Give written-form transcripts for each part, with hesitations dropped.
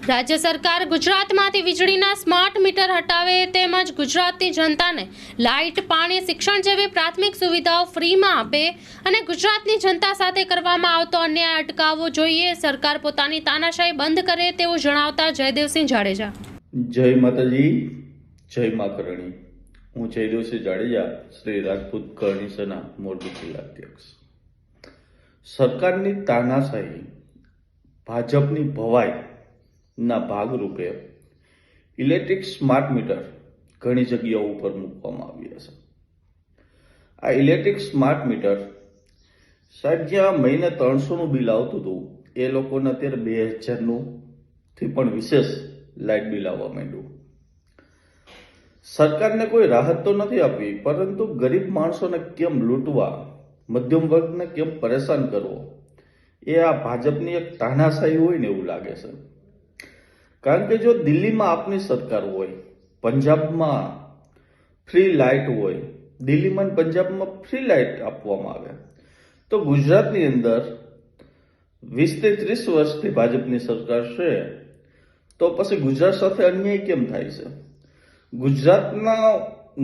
રાજ્ય સરકાર ગુજરાતમાંથી વીજળીના સ્માર્ટ મીટર હટાવે તેમજ ગુજરાતની જનતાને લાઇટ, પાણી, શિક્ષણ જેવી પ્રાથમિક સુવિધાઓ ફ્રીમાં આપે અને ગુજરાતની જનતા સાથે કરવામાં આવતો અન્યાય અટકાવવો જોઈએ. સરકાર પોતાની તાનાશાહી બંધ કરે તેવું જણાવતા જયદેવસિંહ જાડેજા. જય માતાજી, જય મા કરણી. હું જયદેવસિંહ જાડેજા, શ્રી રાજપૂત કરણી સેના મોરબી જિલ્લા અધ્યક્ષ. સરકારની તાનાશાહી, ભાજપની ભવાઈ ના ભાગરૂપે ઇલેક્ટ્રિક સ્માર્ટ મીટર ઘણી જગ્યાઓ ઉપર મૂકવામાં આવ્યા છે. આ ઇલેક્ટ્રિક સ્માર્ટ મીટર સાહેબ જ્યાં મહિને 300નું બિલ આવતું હતું એ લોકોને અત્યારે 2000નું થી પણ વિશેષ લાઇટ બિલ આવવા માંડ્યું. સરકારને કોઈ રાહત તો નથી આપવી, પરંતુ ગરીબ માણસોને કેમ લૂંટવા, મધ્યમ વર્ગને કેમ પરેશાન કરવો, એ આ ભાજપની એક તાનાશાહી હોય ને એવું લાગે છે. કારણ કે જો દિલ્હીમાં આપની સરકાર હોય, પંજાબમાં ફ્રી લાઇટ હોય, દિલ્હીમાં અને પંજાબમાં ફ્રી લાઇટ આપવામાં આવે, તો ગુજરાતની અંદર 20 થી 30 વર્ષથી ભાજપની સરકાર છે, તો પછી ગુજરાત સાથે અન્યાય કેમ થાય છે? ગુજરાતના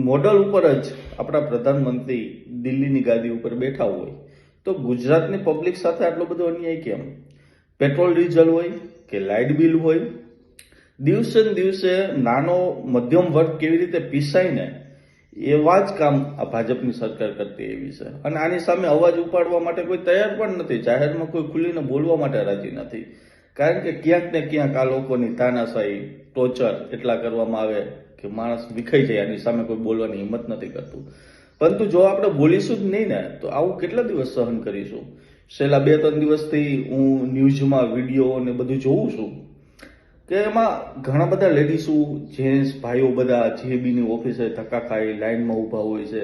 મોડલ ઉપર જ આપણા પ્રધાનમંત્રી દિલ્હીની ગાદી ઉપર બેઠા હોય, તો ગુજરાતની પબ્લિક સાથે આટલો બધો અન્યાય કેમ? પેટ્રોલ ડીઝલ હોય કે લાઇટ બિલ હોય, દિવસે ને દિવસે નાનો મધ્યમ વર્ગ કેવી રીતે પીસાય ને એવા જ કામ આ ભાજપની સરકાર કરતી એવી છે. અને આની સામે અવાજ ઉપાડવા માટે કોઈ તૈયાર પણ નથી, જાહેરમાં કોઈ ખુલીને બોલવા માટે રાજી નથી. કારણ કે ક્યાંક ને ક્યાંક આ લોકોની તાનાશાહી, ટોર્ચર એટલા કરવામાં આવે કે માણસ વિખાઈ જાય. આની સામે કોઈ બોલવાની હિંમત નથી કરતું. પરંતુ જો આપણે બોલીશું જ નહીં ને તો આવું કેટલા દિવસ સહન કરીશું? છેલ્લા 2-3 દિવસથી હું ન્યૂઝમાં વિડીયો ને બધું જોઉં છું કે એમાં ઘણા બધા લેડીઝો, જેન્ટ્સ, ભાઈઓ બધા જીએબીની ઓફિસે ધક્કા ખાઈ લાઇનમાં ઊભા હોય છે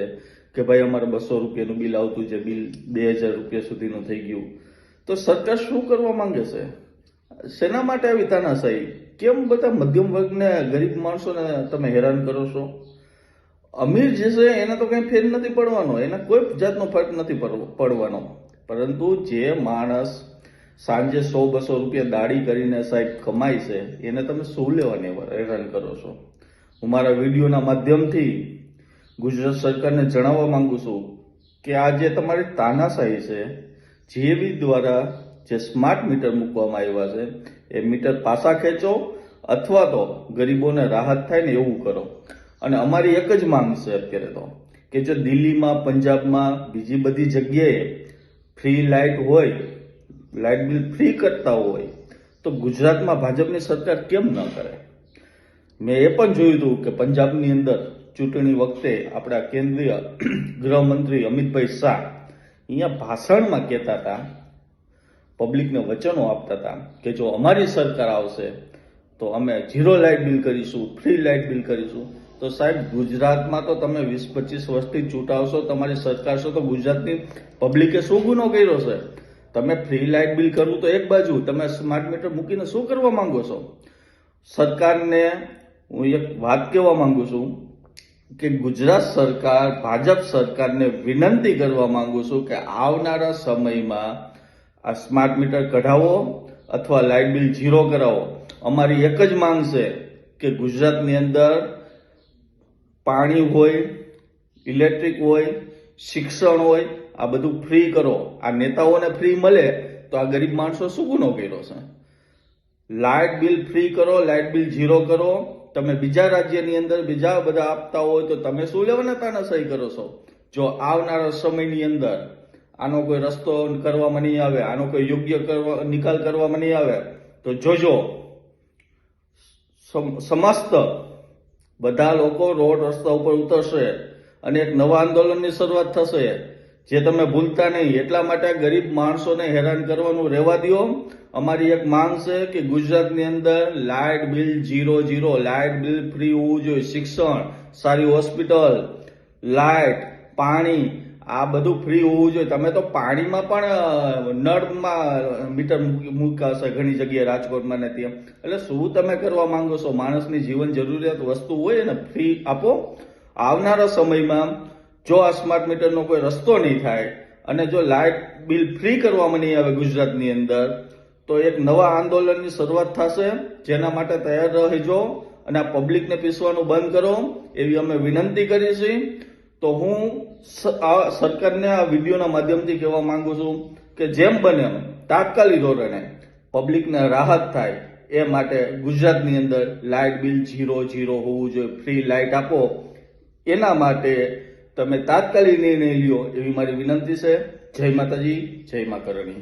કે ભાઈ અમારે 200 રૂપિયાનું બિલ આવતું છે, બિલ 2000 રૂપિયા સુધીનું થઈ ગયું. તો સરકાર શું કરવા માંગે છે? શેના માટે આવી તાનાશાહી? કેમ બધા મધ્યમ વર્ગને, ગરીબ માણસોને તમે હેરાન કરો છો? અમીર જે છે એને તો કંઈ ફેર નથી પડવાનો, એને કોઈ જાતનો ફરક નથી પડવાનો. પરંતુ જે માણસ સાંજે 100-200 રૂપિયા દાડી કરીને સાહેબ કમાય છે, એને તમે શું લેવાને હેરાન કરો છો? હું મારા વિડીયોના માધ્યમથી ગુજરાત સરકારને જણાવવા માંગુ છું કે આ જે તમારી તાનાશાહી છે, જીએબી દ્વારા જે સ્માર્ટ મીટર મૂકવામાં આવ્યા છે, એ મીટર પાછા ખેંચો અથવા તો ગરીબોને રાહત થાય ને એવું કરો. અને અમારી એક જ માંગ છે અત્યારે તો કે જો દિલ્હીમાં, પંજાબમાં, બીજી બધી જગ્યાએ ફ્રી લાઇટ હોય, લાઇટ બિલ ફ્રી કરતા હોય, તો ગુજરાતમાં ભાજપની સરકાર કેમ ન કરે? મેં એ પણ જોયું હતું કે પંજાબની અંદર ચૂંટણી વખતે આપણા કેન્દ્રીય ગૃહમંત્રી અમિતભાઈ શાહ અહીંયા ભાષણમાં કહેતા હતા, પબ્લિકને વચનો આપતા હતા કે જો અમારી સરકાર આવશે તો અમે 0 લાઇટ બિલ કરીશું, ફ્રી લાઇટ બિલ કરીશું. તો સાહેબ ગુજરાતમાં તો તમે 20-25 વર્ષથી ચૂંટાવશો, તમારી સરકાર છે, તો ગુજરાતની પબ્લિકે શું ગુનો કર્યો છે? તમે ફ્રી લાઇટ બિલ કરવું તો એક બાજુ, તમે સ્માર્ટ મીટર મૂકીને શું કરવા માંગો છો? સરકારને હું એક વાત કહેવા માંગુ છું કે ગુજરાત સરકાર, ભાજપ સરકારને વિનંતી કરવા માંગુ છું કે આવનારા સમયમાં આ સ્માર્ટ મીટર કઢાવો અથવા લાઇટ બિલ 0 કરાવો. અમારી એક જ માંગ છે કે ગુજરાતની અંદર પાણી હોય, ઇલેક્ટ્રિક હોય, શિક્ષણ હોય, આ બધું ફ્રી કરો. આ નેતાઓને ફ્રી મળે તો આ ગરીબ માણસો શું ગુનો કર્યો છે? લાઇટ બિલ ફ્રી કરો, લાઇટ બિલ 0 કરો. તમે બીજા રાજ્યની અંદર બીજા બધા આપતા હોય તો તમે શું લેવાના તાનાશાહી કરો છો? જો આવનારા સમયની અંદર આનો કોઈ રસ્તો કરવામાં નહીં આવે, આનો કોઈ યોગ્ય નિકાલ કરવામાં નહીં આવે, તો જોજો સમસ્ત બધા લોકો રોડ રસ્તા ઉપર ઉતરશે અને એક નવા આંદોલનની શરૂઆત થશે. જે તમે ભૂલતા નહીં. એટલા માટે ગરીબ માણસોને હેરાન કરવાનું રહેવા દો. અમારી એક માંગ છે કે ગુજરાતની અંદર light bill 0, light bill free હોવું જોઈએ. શિક્ષણ, સારી હોસ્પિટલ, લાઇટ, પાણી, આ બધું ફ્રી હોવું જોઈએ. તમે તો પાણીમાં પણ નળમાં મીટર મૂક્યા હશે ઘણી જગ્યાએ, રાજકોટમાં ને ત્યાં. એટલે શું તમે કરવા માંગો છો? માણસની જીવન જરૂરિયાત વસ્તુ હોય ને ફ્રી આપો. આવનારા સમયમાં જો આ સ્માર્ટ મીટરનો કોઈ રસ્તો નહીં થાય અને જો લાઇટ બિલ ફ્રી કરવામાં નહીં આવે ગુજરાતની અંદર, તો એક નવા આંદોલનની શરૂઆત થશે, જેના માટે તૈયાર રહેજો અને આ પબ્લિકને પીસવાનું બંધ કરો એવી અમે વિનંતી કરી છે. તો હું આ સરકારને આ વિડીયોના માધ્યમથી કહેવા માંગુ છું કે જેમ બને એમ તાત્કાલિક ધોરણે પબ્લિકને રાહત થાય એ માટે ગુજરાતની અંદર લાઇટ બિલ 0 હોવું જોઈએ, ફ્રી લાઇટ આપો, એના માટે તમે તાત્કાલિક નિર્ણય લ્યો એવી મારી વિનંતી છે. જય માતાજી, જય મા કરણી.